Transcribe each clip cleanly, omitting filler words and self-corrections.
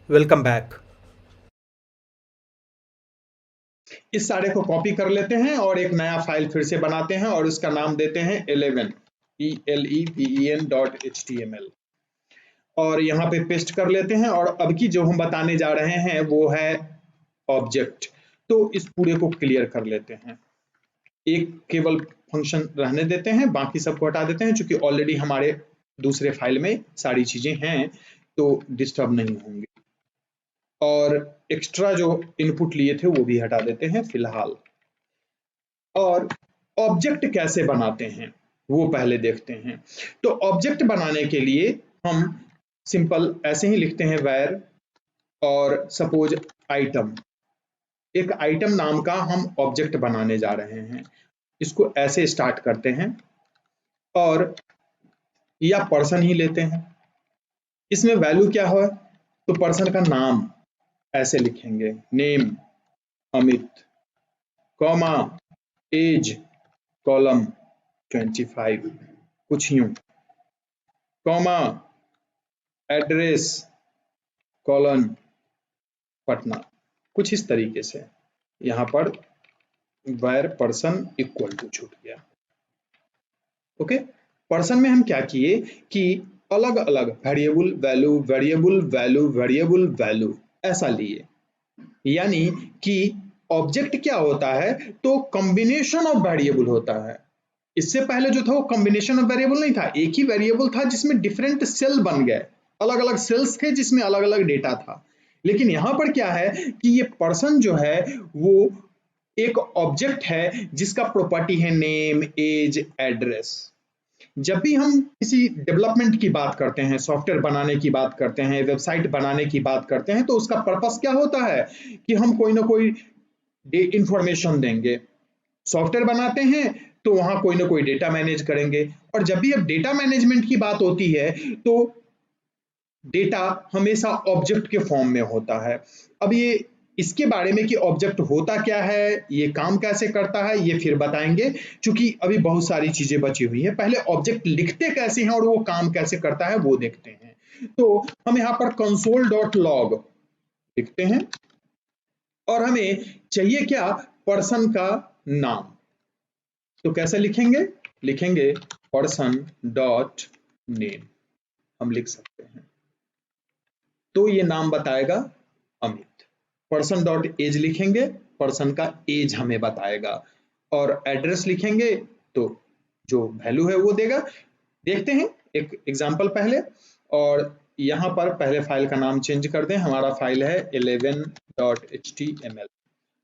Welcome back. इस सारे को कॉपी कर लेते हैं और एक नया फाइल फिर से बनाते हैं और उसका नाम देते हैं 11 eleven.html और यहाँ पे पेस्ट कर लेते हैं। और अब की जो हम बताने जा रहे हैं वो है ऑब्जेक्ट। तो इस पूरे को क्लियर कर लेते हैं, एक केवल फंक्शन रहने देते हैं, बाकी सबको हटा देते हैं। चूंकि ऑलरेडी हमारे दूसरे फाइल में सारी चीजें हैं तो डिस्टर्ब नहीं होंगे। और एक्स्ट्रा जो इनपुट लिए थे वो भी हटा देते हैं फिलहाल। और ऑब्जेक्ट कैसे बनाते हैं वो पहले देखते हैं। तो ऑब्जेक्ट बनाने के लिए हम सिंपल ऐसे ही लिखते हैं where और सपोज आइटम, एक आइटम नाम का हम ऑब्जेक्ट बनाने जा रहे हैं। इसको ऐसे स्टार्ट करते हैं और या पर्सन ही लेते हैं। इसमें वैल्यू क्या हो, तो पर्सन का नाम ऐसे लिखेंगे, name Amit, comma as column 25, कुछ यूं, कॉमा एड्रेस कॉलन पटना, कुछ इस तरीके से। यहाँ पर वायर पर्सन इक्वल टू छूट गया। ओके, पर्सन में हम क्या किए कि अलग अलग variable value variable value variable value ऐसा लिए। यानी कि ऑब्जेक्ट क्या होता है, तो कॉम्बिनेशन ऑफ वेरिएबल होता है। इससे पहले जो था वो कॉम्बिनेशन ऑफ वेरिएबल नहीं था, एक ही वेरिएबल था जिसमें डिफरेंट सेल बन गए, अलग अलग सेल्स थे जिसमें अलग अलग डेटा था। लेकिन यहाँ पर क्या है कि ये पर्सन जो है वो एक ऑब्जेक्ट है जिसका प्रॉपर्टी है नेम एज एड्रेस। जब भी हम किसी डेवलपमेंट की बात करते हैं, सॉफ्टवेयर बनाने की बात करते हैं, वेबसाइट बनाने की बात करते हैं, तो उसका पर्पस क्या होता है कि हम कोई ना कोई इंफॉर्मेशन देंगे। सॉफ्टवेयर बनाते हैं तो वहां कोई ना कोई डेटा मैनेज करेंगे। और जब भी अब डेटा मैनेजमेंट की बात होती है तो डेटा हमेशा ऑब्जेक्ट के फॉर्म में होता है। अब ये इसके बारे में कि ऑब्जेक्ट होता क्या है, ये काम कैसे करता है, ये फिर बताएंगे। क्योंकि अभी बहुत सारी चीजें बची हुई हैं, पहले ऑब्जेक्ट लिखते कैसे हैं और वो काम कैसे करता है वो देखते हैं। तो हम यहाँ पर console.log लिखते हैं और हमें चाहिए क्या, पर्सन का नाम। तो कैसे लिखेंगे, लिखेंगे पर्सन डॉट नेम, हम लिख सकते हैं। तो ये नाम बताएगा अमित। पर्सन डॉट एज लिखेंगे, पर्सन का एज हमें बताएगा। और एड्रेस लिखेंगे तो जो वैल्यू है वो देगा। देखते हैं एक एग्जांपल पहले। और यहाँ पर पहले फाइल का नाम चेंज कर दें, हमारा फाइल है 11.html।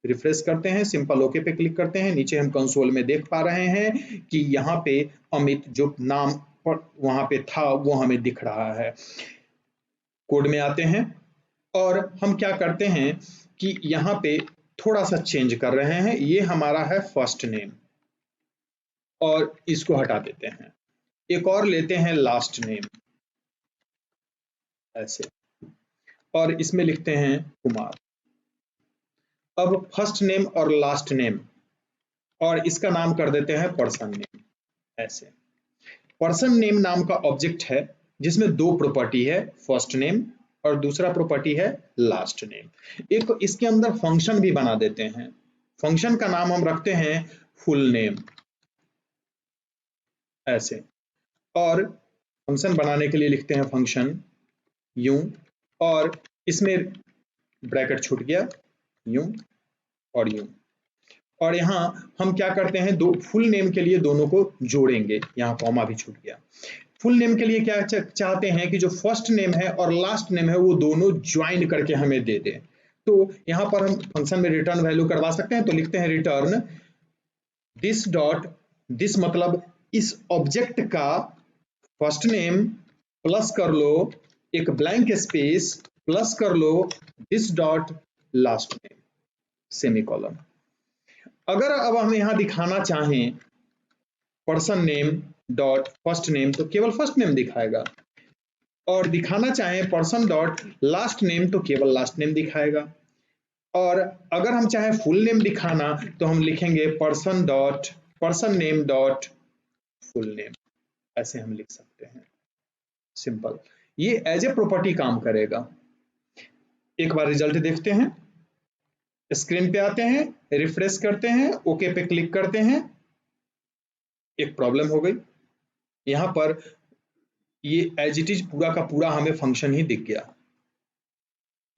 रिफ्रेश करते हैं, सिंपल ओके पे क्लिक करते हैं। नीचे हम कंसोल में देख पा रहे हैं कि यहाँ पे अमित जो नाम पर वहां पे था वो हमें दिख रहा है। कोड में आते हैं और हम क्या करते हैं कि यहाँ पे थोड़ा सा चेंज कर रहे हैं। ये हमारा है फर्स्ट नेम और इसको हटा देते हैं। एक और लेते हैं लास्ट नेम ऐसे, और इसमें लिखते हैं कुमार। अब फर्स्ट नेम और लास्ट नेम, और इसका नाम कर देते हैं पर्सन नेम ऐसे। पर्सन नेम नाम का ऑब्जेक्ट है जिसमें दो प्रॉपर्टी है, फर्स्ट नेम और दूसरा प्रॉपर्टी है लास्ट नेम। एक इसके अंदर फंक्शन भी बना देते हैं। फंक्शन का नाम हम रखते हैं फुल नेम ऐसे। और फंक्शन बनाने के लिए लिखते हैं फंक्शन यूं, और इसमें ब्रैकेट छूट गया, यूं और यूं। और यहाँ हम क्या करते हैं, दो फुल नेम के लिए दोनों को जोड़ेंगे, यहाँ कॉमा भी छूट गया। फुल नेम के लिए क्या चाहते हैं कि जो फर्स्ट नेम है और लास्ट नेम है वो दोनों ज्वाइन करके हमें दे दे। तो यहाँ पर हम फंक्शन में रिटर्न वैल्यू करवा सकते हैं। तो लिखते हैं रिटर्न दिस डॉट, दिस मतलब इस ऑब्जेक्ट का फर्स्ट नेम प्लस कर लो एक ब्लैंक स्पेस प्लस कर लो this dot last name semicolon. अगर अब हम यहाँ दिखाना चाहें person name dot first name तो केवल फर्स्ट नेम दिखाएगा, और दिखाना चाहें पर्सन डॉट लास्ट नेम तो केवल लास्ट नेम दिखाएगा। और अगर हम चाहें फुल नेम दिखाना तो हम लिखेंगे person dot person name dot full name, ऐसे हम लिख सकते हैं। सिंपल, ये एज ए प्रॉपर्टी काम करेगा। एक बार रिजल्ट देखते हैं, स्क्रीन पे आते हैं, रिफ्रेश करते हैं, ओके पे क्लिक करते हैं। एक प्रॉब्लम हो गई, यहाँ पर ये एज इट इज पूरा का पूरा हमें फंक्शन ही दिख गया,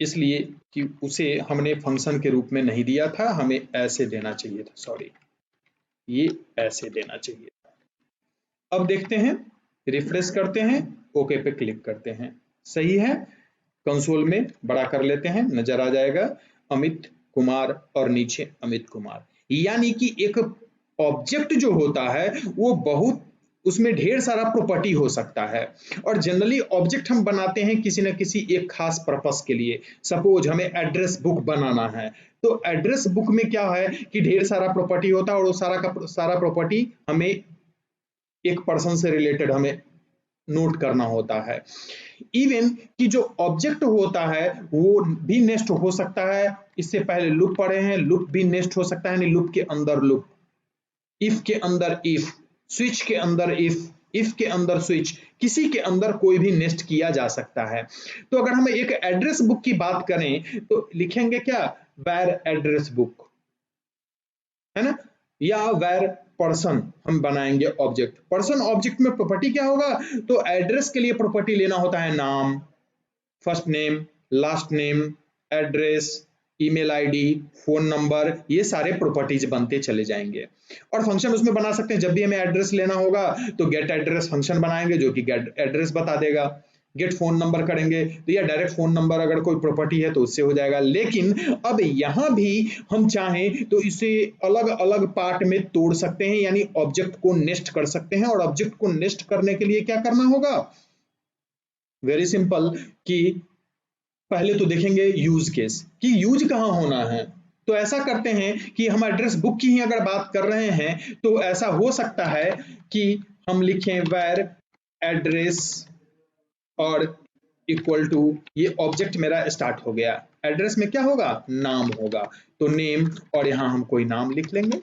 इसलिए कि उसे हमने फंक्शन के रूप में नहीं दिया था, हमें ऐसे देना चाहिए था, सॉरी ये ऐसे देना चाहिए था। अब देखते हैं, रिफ्रेश करते हैं, ओके पे क्लिक करते हैं, सही है। कंसोल में बड़ा कर लेते हैं, नजर आ जाएगा अमित कुमार और नीचे अमित कुमार। यानी कि एक ऑब्जेक्ट जो होता है वो बहुत, उसमें ढेर सारा प्रॉपर्टी हो सकता है, और जनरली ऑब्जेक्ट हम बनाते हैं किसी न किसी एक खास पर्पस के लिए। सपोज हमें एड्रेस बुक बनाना है, तो एड्रेस बुक में क्या है कि ढेर सारा प्रॉपर्टी होता है, और वो सारा का सारा प्रॉपर्टी हमें एक पर्सन से रिलेटेड हमें नोट करना होता है। इवन कि जो ऑब्जेक्ट होता है वो भी नेस्ट हो सकता है, इससे पहले लूप पढ़े हैं, लूप भी नेस्ट हो सकता है, लूप के अंदर लूप, इफ के अंदर इफ, स्विच के अंदर इफ के अंदर स्विच, किसी के अंदर कोई भी नेस्ट किया जा सकता है। तो अगर हम एक एड्रेस बुक की बात करें तो लिखेंगे क्या, वेर एड्रेस बुक, है ना, या वेर पर्सन हम बनाएंगे ऑब्जेक्ट। पर्सन ऑब्जेक्ट में प्रॉपर्टी क्या होगा, तो एड्रेस के लिए प्रॉपर्टी लेना होता है नाम, first name, last name, address, email ID, phone number, ये सारे प्रॉपर्टीज बनते चले जाएंगे। और फंक्शन उसमें बना सकते हैं, जब भी हमें एड्रेस लेना होगा तो गेट एड्रेस फंक्शन बनाएंगे जो कि गेट एड्रेस बता देगा। गेट फोन नंबर करेंगे तो या डायरेक्ट फोन नंबर अगर कोई प्रॉपर्टी है तो उससे हो जाएगा। लेकिन अब यहां भी हम चाहें तो इसे अलग अलग पार्ट में तोड़ सकते हैं, यानी ऑब्जेक्ट को नेस्ट कर सकते हैं। और ऑब्जेक्ट को नेस्ट करने के लिए क्या करना होगा, वेरी सिंपल, कि पहले तो देखेंगे यूज केस कि यूज कहां होना है। तो ऐसा करते हैं कि हम एड्रेस बुक की ही अगर बात कर रहे हैं तो ऐसा हो सकता है कि हम लिखें वेर एड्रेस और इक्वल टू, ये ऑब्जेक्ट मेरा स्टार्ट हो गया, एड्रेस में क्या होगा, नाम होगा, तो नेम, और यहां हम कोई नाम लिख लेंगे।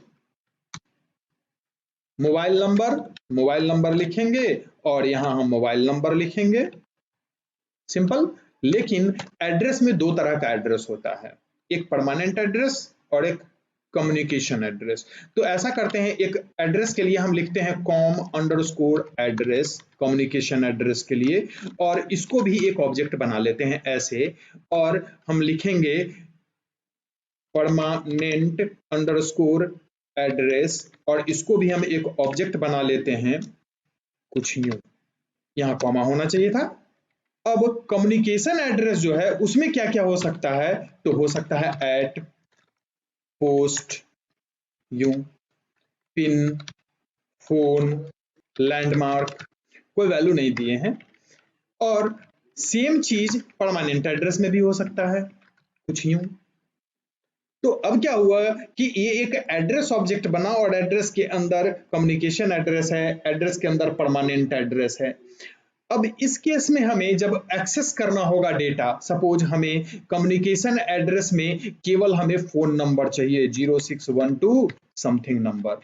मोबाइल नंबर लिखेंगे और यहां हम मोबाइल नंबर लिखेंगे, सिंपल। लेकिन एड्रेस में दो तरह का एड्रेस होता है, एक परमानेंट एड्रेस और एक कम्युनिकेशन एड्रेस। तो ऐसा करते हैं, एक एड्रेस के लिए हम लिखते हैं com underscore address, communication address के लिए, और इसको भी एक ऑब्जेक्ट बना लेते हैं ऐसे, और हम लिखेंगे परमानेंट अंडरस्कोर एड्रेस, और इसको भी हम एक ऑब्जेक्ट बना लेते हैं कुछ यूं, यहां कॉमा होना चाहिए था। अब कम्युनिकेशन एड्रेस जो है उसमें क्या क्या हो सकता है, तो हो सकता है at, post, U, pin, phone, landmark, कोई वैल्यू नहीं दिए हैं। और सेम चीज परमानेंट एड्रेस में भी हो सकता है कुछ यूं। तो अब क्या हुआ कि ये एक एड्रेस ऑब्जेक्ट बना, और एड्रेस के अंदर कम्युनिकेशन एड्रेस है, एड्रेस के अंदर परमानेंट एड्रेस है। अब इस केस में हमें जब एक्सेस करना होगा डेटा, सपोज हमें कम्युनिकेशन एड्रेस में केवल हमें फोन नंबर चाहिए 0612 समथिंग नंबर,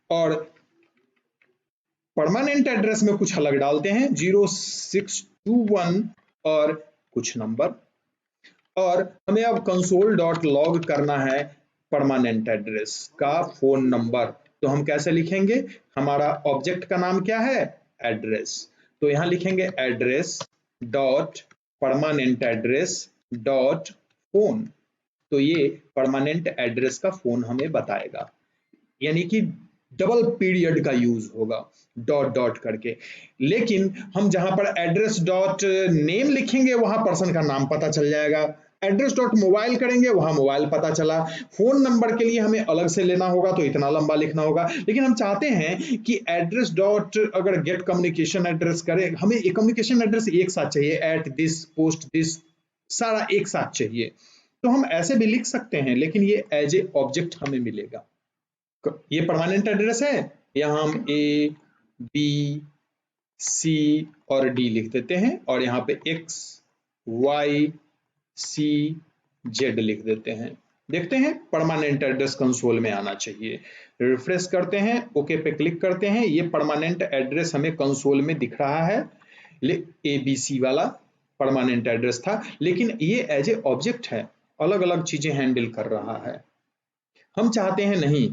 और परमानेंट एड्रेस में कुछ अलग डालते हैं 0621 और कुछ नंबर, और हमें अब कंसोल डॉट लॉग करना है परमानेंट एड्रेस का फोन नंबर। तो हम कैसे लिखेंगे, हमारा ऑब्जेक्ट का नाम क्या है, एड्रेस, तो यहां लिखेंगे address dot permanent address dot phone. तो ये परमानेंट एड्रेस का फोन हमें बताएगा, यानी कि डबल पीरियड का यूज होगा डॉट डॉट करके। लेकिन हम जहां पर एड्रेस डॉट नेम लिखेंगे वहां पर्सन का नाम पता चल जाएगा, एड्रेस डॉट मोबाइल करेंगे वहां मोबाइल पता चला, फोन नंबर के लिए हमें अलग से लेना होगा तो इतना लंबा लिखना होगा। लेकिन हम चाहते हैं कि एड्रेस डॉट अगर गेट कम्युनिकेशन एड्रेस करें, हमें कम्युनिकेशन एड्रेस एक साथ चाहिए, एट दिस, पोस्ट दिस, सारा एक साथ चाहिए। तो हम ऐसे भी लिख सकते हैं, लेकिन ये एज ए ऑब्जेक्ट हमें मिलेगा। ये परमानेंट एड्रेस है, यहां हम ए, बी, सी और डी लिख देते हैं, और यहाँ पे एक्स, वाई, सी, जेड लिख देते हैं। देखते हैं परमानेंट एड्रेस कंसोल में आना चाहिए, रिफ्रेश करते हैं, ओके पे क्लिक करते हैं, ये परमानेंट एड्रेस हमें कंसोल में दिख रहा है, ABC वाला। परमानेंट एड्रेस था, लेकिन ये एज ए ऑब्जेक्ट है, अलग अलग चीजें हैंडल कर रहा है। हम चाहते हैं नहीं,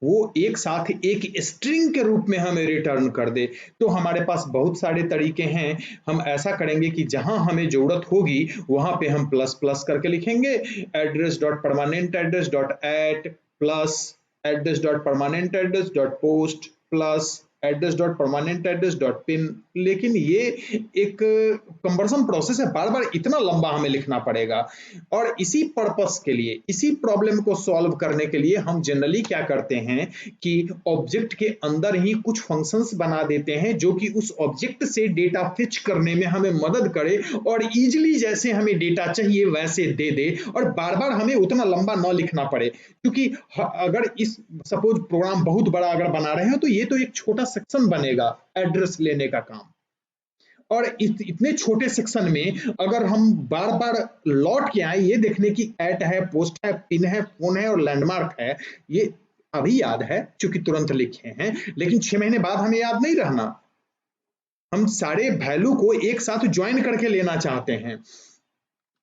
वो एक साथ एक स्ट्रिंग के रूप में हमें रिटर्न कर दे। तो हमारे पास बहुत सारे तरीके हैं। हम ऐसा करेंगे कि जहां हमें जरूरत होगी वहां पे हम प्लस प्लस करके लिखेंगे, address dot permanent address dot at plus address dot permanent address dot post plus address dot permanent address dot pin. लेकिन ये एक कंबरसम प्रोसेस है, बार बार इतना लंबा हमें लिखना पड़ेगा। और इसी पर्पस के लिए, इसी प्रॉब्लम को सॉल्व करने के लिए हम जनरली क्या करते हैं कि ऑब्जेक्ट के अंदर ही कुछ फंक्शंस बना देते हैं जो कि उस ऑब्जेक्ट से डेटा फिच करने में हमें मदद करे और इजीली जैसे हमें डेटा चाहिए वैसे दे दे, और बार बार हमें उतना लंबा न लिखना पड़े। क्योंकि अगर इस सपोज प्रोग्राम बहुत बड़ा अगर बना रहे हैं तो ये तो एक छोटा सेक्शन बनेगा एड्रेस लेने का काम, और इतने छोटे सेक्शन में अगर हम बार बार लौट के आए ये देखने की एट है, पोस्ट है, पिन है, फोन है और लैंडमार्क है, ये अभी याद है क्योंकि तुरंत लिखे हैं, लेकिन 6 महीने बाद हमें याद नहीं रहना। हम सारे वैल्यू को एक साथ ज्वाइन करके लेना चाहते हैं।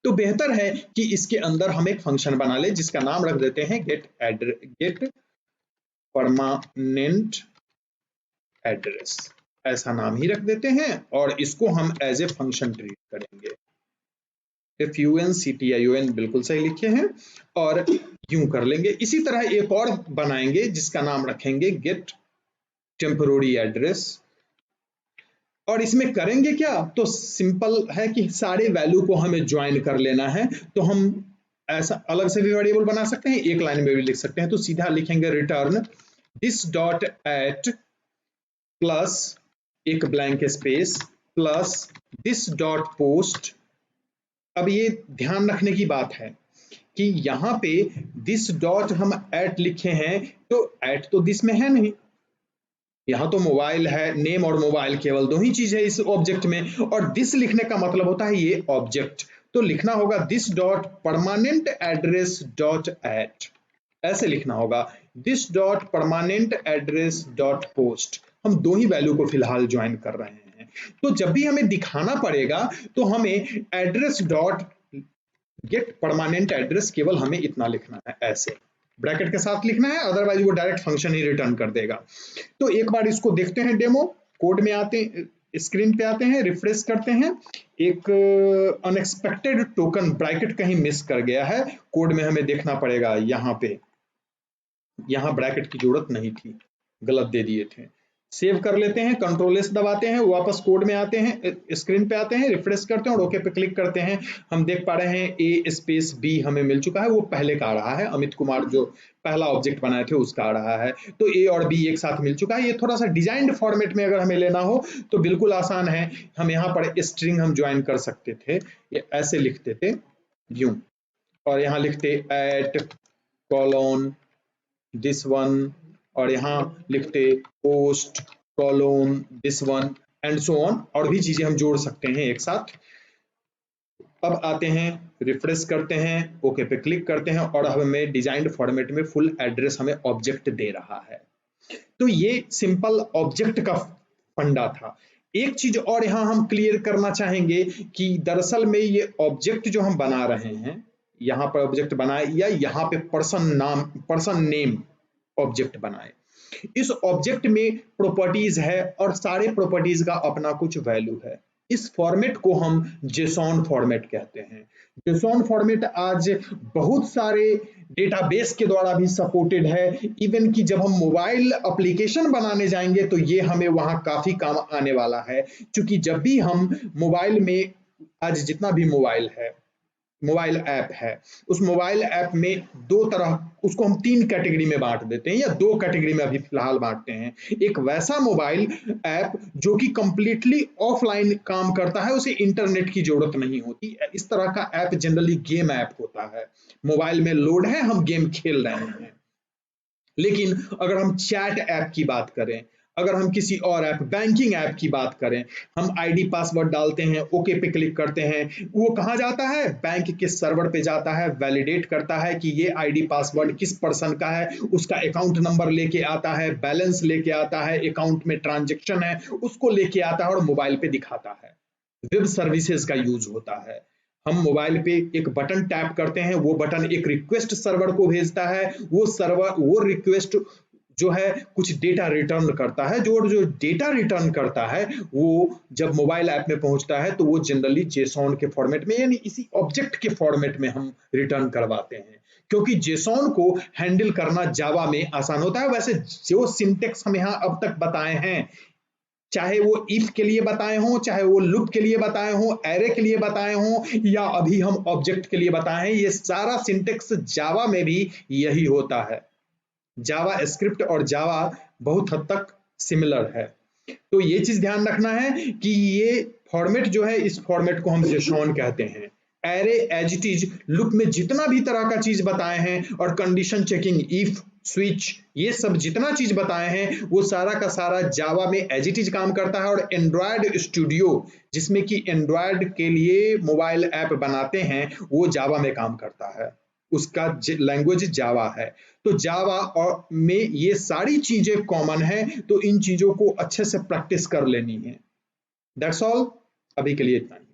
तो बेहतर है कि इसके अंदर हम एक फंक्शन बना ले जिसका नाम रख देते हैं गेट परमानेंट एड्रेस, ऐसा नाम ही रख देते हैं और इसको हम एज ए फंक्शन ट्रीट करेंगे। FUNCTION बिल्कुल सही लिखे हैं और यूं कर लेंगे। इसी तरह एक और बनाएंगे जिसका नाम रखेंगे गेट टेम्पररी एड्रेस, और इसमें करेंगे क्या, तो सिंपल है कि सारे वैल्यू को हमें ज्वाइन कर लेना है। तो हम ऐसा अलग से भी वेरिएबल बना सकते हैं, एक लाइन में भी लिख सकते हैं। तो सीधा लिखेंगे return this dot at plus एक blank space plus this dot post. अब ये ध्यान रखने की बात है कि यहाँ पे दिस डॉट हम एट लिखे हैं, तो एट तो दिस में है नहीं, यहाँ तो मोबाइल है, नेम और मोबाइल केवल दो ही चीज है इस ऑब्जेक्ट में, और दिस लिखने का मतलब होता है ये ऑब्जेक्ट। तो लिखना होगा this dot permanent address dot at, ऐसे लिखना होगा this dot permanent address dot post. हम दो ही वैल्यू को फिलहाल ज्वाइन कर रहे हैं। तो जब भी हमें दिखाना पड़ेगा तो हमें address dot gate permanent address केवल हमें इतना लिखना है, ऐसे ब्रैकेट के साथ लिखना है, अदरवाइज वो डायरेक्ट फंक्शन ही रिटर्न कर देगा। तो एक बार इसको देखते हैं, डेमो कोड में आते, स्क्रीन पे आते हैं, रिफ्रेश करते हैं। एक अनएक्सपेक्टेड टोकन ब्रैकेट कहीं मिस कर गया है, कोड में हमें देखना पड़ेगा। यहाँ पे यहाँ ब्रैकेट की जरूरत नहीं थी, गलत दे दिए थे। सेव कर लेते हैं, कंट्रोल एस दबाते हैं, वापस कोड में आते हैं, स्क्रीन पे आते हैं, रिफ्रेश करते हैं और ओके पे क्लिक करते हैं। हम देख पा रहे हैं ए स्पेस बी हमें मिल चुका है, वो पहले का आ रहा है, अमित कुमार जो पहला ऑब्जेक्ट बनाए थे उसका आ रहा है। तो ए और बी एक साथ मिल चुका है। ये थोड़ा सा डिजाइंड फॉर्मेट में अगर हमें लेना हो तो बिल्कुल आसान है। हम यहाँ पर स्ट्रिंग हम ज्वाइन कर सकते थे, ये ऐसे लिखते थे यूं, और यहाँ लिखते एट कॉलोन दिस वन, और यहाँ लिखते post colon this one and so on, और भी चीजें हम जोड़ सकते हैं एक साथ। अब आते हैं, रिफ्रेश करते हैं, ओके पे क्लिक करते हैं और अब हमें डिजाइंड फॉर्मेट में फुल एड्रेस हमें ऑब्जेक्ट दे रहा है। तो ये सिंपल ऑब्जेक्ट का फंडा था। एक चीज और यहाँ हम क्लियर करना चाहेंगे कि दरअसल में ये ऑब्जेक्ट जो हम बना रहे हैं, यहाँ पर ऑब्जेक्ट बनाए या यहाँ पे पर्सन नेम ऑब्जेक्ट बनाए, इस ऑब्जेक्ट में प्रॉपर्टीज है और सारे प्रॉपर्टीज का अपना कुछ वैल्यू है। इस फॉर्मेट को हम जेसॉन फॉर्मेट कहते हैं। जेसॉन फॉर्मेट आज बहुत सारे डेटाबेस के द्वारा भी सपोर्टेड है। इवन कि जब हम मोबाइल एप्लीकेशन बनाने जाएंगे तो ये हमें वहां काफी काम आने वाला है, क्योंकि जब भी हम मोबाइल में, आज जितना भी मोबाइल ऐप है, उस मोबाइल ऐप में दो तरह, उसको हम 3 कैटेगरी में बांट देते हैं या 2 कैटेगरी में अभी फिलहाल बांटते हैं। एक वैसा मोबाइल ऐप जो कि कंप्लीटली ऑफलाइन काम करता है, उसे इंटरनेट की जरूरत नहीं होती। इस तरह का ऐप जनरली गेम ऐप होता है, मोबाइल में लोड है, हम गेम खेल रहे हैं। लेकिन अगर हम चैट ऐप की बात करें, अगर हम किसी और ऐप, बैंकिंग ऐप की बात करें, हम आईडी पासवर्ड डालते हैं, ओके पे क्लिक करते हैं, वो कहाँ जाता है, बैंक के सर्वर पे जाता है, वैलिडेट करता है कि ये आईडी पासवर्ड किस पर्सन का है, उसका अकाउंट नंबर लेके आता है, बैलेंस लेके आता है, अकाउंट में ट्रांजेक्शन है उसको लेके आता है और मोबाइल पे दिखाता है। वेब सर्विसेज का यूज होता है। हम मोबाइल पे एक बटन टैप करते हैं, वो बटन एक रिक्वेस्ट सर्वर को भेजता है, वो सर्वर वो रिक्वेस्ट जो है कुछ डेटा रिटर्न करता है, जो डेटा रिटर्न करता है वो जब मोबाइल ऐप में पहुंचता है तो वो जनरली जेसॉन के फॉर्मेट में यानी इसी ऑब्जेक्ट के फॉर्मेट में हम रिटर्न करवाते हैं, क्योंकि जेसॉन को हैंडल करना जावा में आसान होता है। वैसे जो सिंटेक्स हम यहाँ अब तक बताए हैं, चाहे वो इफ के लिए बताए हों, चाहे वो लूप के लिए बताए हों, एरे के लिए बताए हों, या अभी हम ऑब्जेक्ट के लिए बताए हैं, ये सारा सिंटेक्स जावा में भी यही होता है। जावा स्क्रिप्ट और जावा बहुत हद तक सिमिलर है। तो ये चीज ध्यान रखना है कि ये फॉर्मेट जो है, इस फॉर्मेट को हम जेसॉन कहते हैं। Array as it is loop में जितना भी तरह का चीज बताए हैं और कंडीशन चेकिंग, इफ, स्विच, ये सब जितना चीज बताए हैं वो सारा का सारा जावा में एज इट इज काम करता है। और एंड्रॉयड स्टूडियो जिसमें कि एंड्रॉयड के लिए मोबाइल ऐप बनाते हैं वो जावा में काम करता है, उसका लैंग्वेज जावा है। तो जावा और में ये सारी चीजें कॉमन है, तो इन चीजों को अच्छे से प्रैक्टिस कर लेनी है। दैट्स ऑल, अभी के लिए इतना ही।